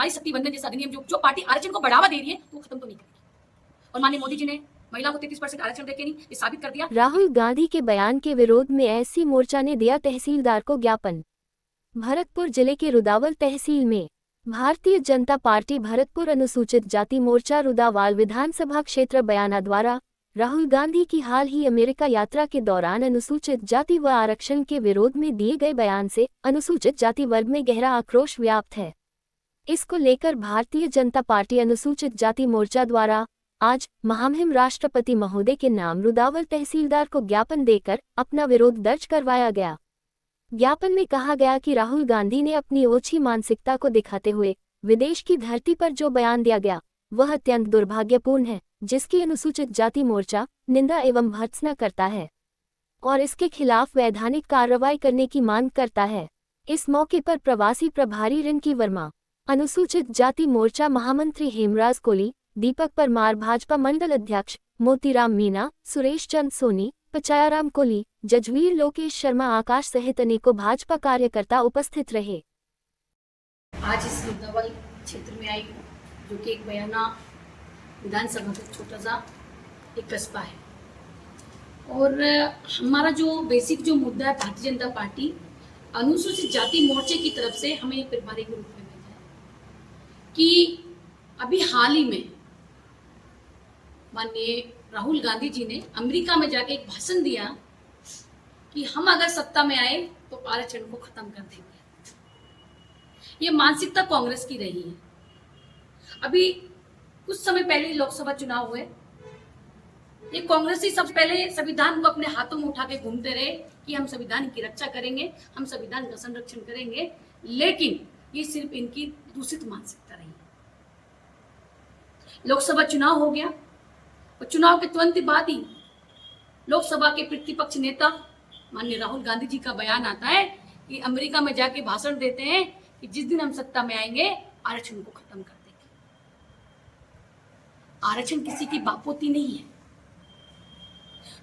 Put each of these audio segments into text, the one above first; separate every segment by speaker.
Speaker 1: नारी शक्ति वंदन जैसा अधिनियम जो पार्टी आरक्षण को बढ़ावा दे रही है तो खत्म तो नहीं करेगी। और माननीय मोदी जी ने महिलाओं को 33% आरक्षण देके नहीं ये साबित कर दिया।
Speaker 2: राहुल गांधी के बयान के विरोध में एससी मोर्चा ने दिया तहसीलदार को ज्ञापन। भरतपुर जिले के रुदावल तहसील में भारतीय जनता पार्टी भरतपुर अनुसूचित जाति मोर्चा रुदावाल विधानसभा क्षेत्र बयाना द्वारा राहुल गांधी की हाल ही अमेरिका यात्रा के दौरान अनुसूचित जाति व आरक्षण के विरोध में दिए गए बयान से अनुसूचित जाति वर्ग में गहरा आक्रोश व्याप्त है। इसको लेकर भारतीय जनता पार्टी अनुसूचित जाति मोर्चा द्वारा आज महामहिम राष्ट्रपति महोदय के नाम रुदावल तहसीलदार को ज्ञापन देकर अपना विरोध दर्ज करवाया गया। ज्ञापन में कहा गया कि राहुल गांधी ने अपनी ओछी मानसिकता को दिखाते हुए विदेश की धरती पर जो बयान दिया गया वह अत्यंत दुर्भाग्यपूर्ण है, जिसकी अनुसूचित जाति मोर्चा निंदा एवं भर्त्सना करता है और इसके खिलाफ वैधानिक कार्रवाई करने की मांग करता है। इस मौके पर प्रवासी प्रभारी रिंकी वर्मा, अनुसूचित जाति मोर्चा महामंत्री हेमराज कोली, दीपक परमार भाजपा मंडल अध्यक्ष, मोतीराम मीना, सुरेश चंद सोनी, पचायाराम कोली, जजवीर लोकेश शर्मा आकाश सहित अनेकों भाजपा कार्यकर्ता उपस्थित रहे।
Speaker 1: आज इस रुदावल क्षेत्र में आई हूँ जो कि एक बयाना विधानसभा का छोटा सा एक कस्बा है और हमारा जो बेसिक जो मुद्दा है भारतीय जनता पार्टी अनुसूचित जाति मोर्चे की तरफ से हमें एक प्रभारी के रूप में भेजा है कि अभी हाल ही में माननीय राहुल गांधी जी ने अमेरिका में जाके एक भाषण दिया कि हम अगर सत्ता में आए तो आरक्षण को खत्म कर देंगे। ये मानसिकता कांग्रेस की रही है। अभी कुछ समय पहले लोकसभा चुनाव हुए, ये कांग्रेस ही सबसे पहले संविधान को अपने हाथों में उठा के घूमते रहे कि हम संविधान की रक्षा करेंगे, हम संविधान का संरक्षण करेंगे, लेकिन ये सिर्फ इनकी दूषित मानसिकता रही। लोकसभा चुनाव हो गया और चुनाव के तुरंत बाद ही लोकसभा के प्रतिपक्ष नेता माननीय राहुल गांधी जी का बयान आता है कि अमेरिका में जाके भाषण देते हैं कि जिस दिन हम सत्ता में आएंगे आरक्षण को खत्म कर देंगे। आरक्षण किसी की बापोती नहीं है।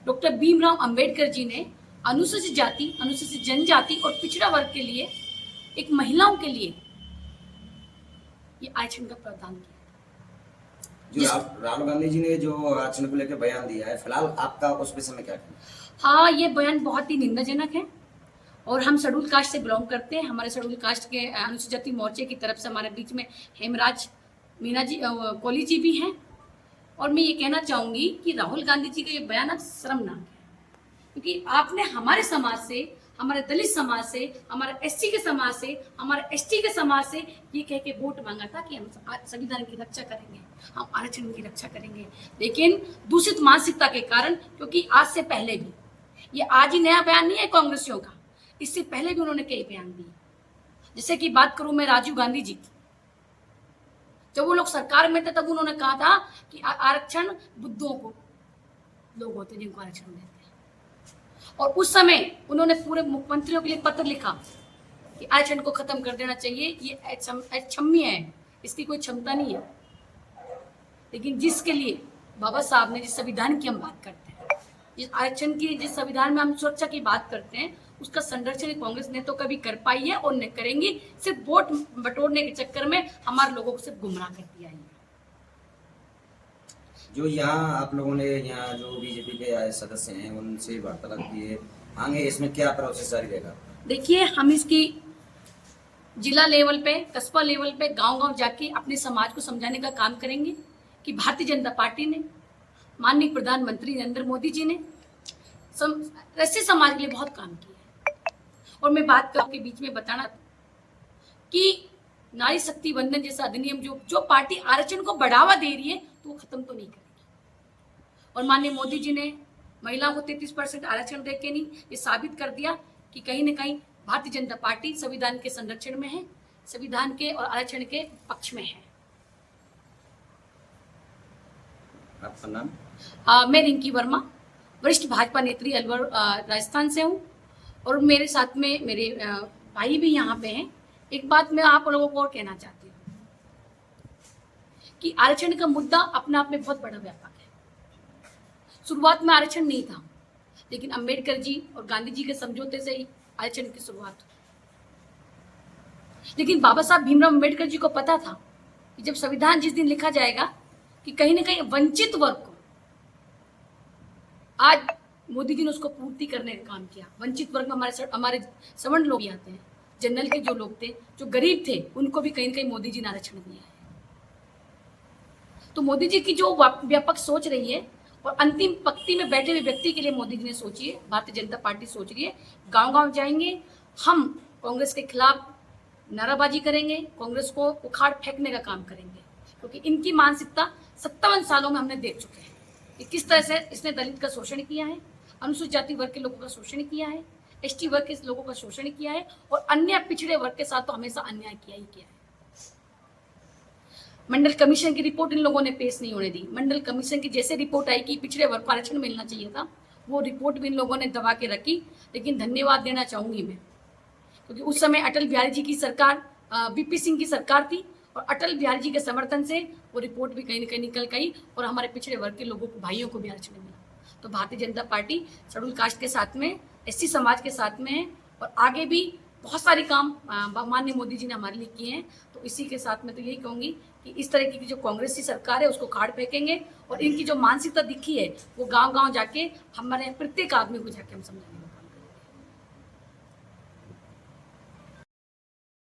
Speaker 1: डॉक्टर भीमराव अंबेडकर जी ने अनुसूचित जाति, अनुसूचित जनजाति और पिछड़ा वर्ग के लिए, एक महिलाओं के लिए ये आरक्षण का प्रावधान किया।
Speaker 3: जो राहुल गांधी जी ने जो आरक्षण को लेकर बयान दिया है, फिलहाल आपका उस विषय में क्या कहना है?
Speaker 1: हाँ, ये बयान बहुत ही निंदाजनक है और हम शेड्यूल कास्ट से बिलोंग करते हैं। हमारे शेड्यूल कास्ट के अनुसूचित जाति मोर्चे की तरफ से हमारे बीच में हेमराज मीना जी, कोली जी भी हैं और मैं ये कहना चाहूंगी कि राहुल गांधी जी का ये बयान शर्मनाक है, क्योंकि आपने हमारे समाज से, हमारे दलित समाज से, हमारे एससी के समाज से, हमारे एसटी के समाज से ये कह के वोट मांगा था कि हम संविधान की रक्षा करेंगे, हम आरक्षण की रक्षा करेंगे। लेकिन दूषित मानसिकता के कारण, क्योंकि आज से पहले भी, ये आज ही नया बयान नहीं है कांग्रेसियों का, इससे पहले भी उन्होंने कई बयान दिए। जैसे कि बात करूं मैं राजीव गांधी जी की, जब वो लोग सरकार में थे तब उन्होंने कहा था कि आरक्षण बुद्धों को लोग होते जिनको आरक्षण देते हैं, और उस समय उन्होंने पूरे मुख्यमंत्रियों के लिए पत्र लिखा कि आरक्षण को खत्म कर देना चाहिए, ये अक्षम्य है, इसकी कोई क्षमता नहीं है। लेकिन जिसके लिए बाबा साहब ने, जिस संविधान की हम बात करते हैं, जिस आरक्षण की, जिस संविधान में हम सुरक्षा की बात करते हैं, उसका संरक्षण कांग्रेस ने तो कभी कर पाई है और नहीं करेंगी। सिर्फ वोट बटोरने के चक्कर में हमारे लोगों को सिर्फ गुमराह कर दिया है।
Speaker 3: जो यहाँ आप लोगों ने यहाँ जो बीजेपी के सदस्य हैं उनसे वार्तालाप की है, आगे इसमें क्या प्रोसेस जारी रहेगा?
Speaker 1: देखिए, हम इसकी जिला लेवल पे, कस्बा लेवल पे, गांव-गांव जाके अपने समाज को समझाने का काम करेंगे कि भारतीय जनता पार्टी ने, माननीय प्रधानमंत्री नरेंद्र मोदी जी ने एससी समाज के लिए बहुत काम किया है। और मैं बात करके बीच में बताना कि नारी शक्ति वंदन जैसा अधिनियम जो पार्टी आरक्षण को बढ़ावा दे रही है तो वो खत्म तो नहीं करेगी। और माननीय मोदी जी ने महिलाओं को 33% आरक्षण देके नहीं ये साबित कर दिया कि कहीं न कहीं भारतीय जनता पार्टी संविधान के संरक्षण में है, संविधान के और आरक्षण के पक्ष में है।
Speaker 3: आपका नाम?
Speaker 1: मैं रिंकी वर्मा, वरिष्ठ भाजपा नेत्री, अलवर राजस्थान से हूँ और मेरे साथ में मेरे भाई भी यहाँ पे हैं। एक बात मैं आप लोगों को और कहना चाहती हूँ कि आरक्षण का मुद्दा अपने आप में बहुत बड़ा व्यापक है। शुरुआत में आरक्षण नहीं था, लेकिन अंबेडकर जी और गांधी जी के समझौते से ही आरक्षण की शुरुआत हुई। लेकिन बाबा साहब भीमराव अंबेडकर जी को पता था कि जब संविधान जिस दिन लिखा जाएगा कि कहीं ना कहीं वंचित वर्ग को, आज मोदी जी ने उसको पूर्ति करने का काम किया। वंचित वर्ग में हमारे सवर्ण लोग भी आते हैं, जनरल के जो लोग थे, जो गरीब थे, उनको भी कहीं ना कहीं मोदी जी ने आरक्षण दिया है। तो मोदी जी की जो व्यापक सोच रही है, और अंतिम पंक्ति में बैठे हुए व्यक्ति के लिए मोदी जी ने सोची है, भारतीय जनता पार्टी सोच रही है, गांव गांव जाएंगे, हम कांग्रेस के खिलाफ नाराबाजी करेंगे, कांग्रेस को उखाड़ फेंकने का काम करेंगे, क्योंकि इनकी मानसिकता 57 सालों में हमने देख चुके हैं कि किस तरह से इसने दलित का शोषण किया है, अनुसूचित जाति वर्ग के लोगों का शोषण किया है, एसटी वर्ग के लोगों का शोषण किया है, और अन्य पिछड़े वर्ग के साथ तो हमेशा अन्याय किया ही किया है। मंडल कमीशन की रिपोर्ट इन लोगों ने पेश नहीं होने दी। मंडल कमीशन की जैसे रिपोर्ट आई कि पिछड़े वर्ग को आरक्षण मिलना चाहिए था, वो रिपोर्ट भी इन लोगों ने दबा के रखी। लेकिन धन्यवाद देना चाहूंगी मैं, क्योंकि उस समय अटल बिहारी जी की सरकार, बीपी सिंह की सरकार थी, और अटल बिहारी जी के समर्थन से वो रिपोर्ट भी कहीं ना कहीं निकल गई, और हमारे पिछड़े वर्ग के लोगों को, भाइयों को भी आरक्षण मिला। तो Bharatiya Janata party schedule caste के साथ में, एससी समाज के साथ में है, और आगे भी बहुत सारे काम माननीय मोदी जी ने हमारे लिए किए हैं। तो इसी के साथ में तो यही कहूंगी कि इस तरह की जो कांग्रेस की सरकार है उसको खाड़ फेंकेंगे, और इनकी जो मानसिकता दिखी है वो गांव गांव जाके हमारे प्रत्येक आदमी को जाके हम समझाएंगे।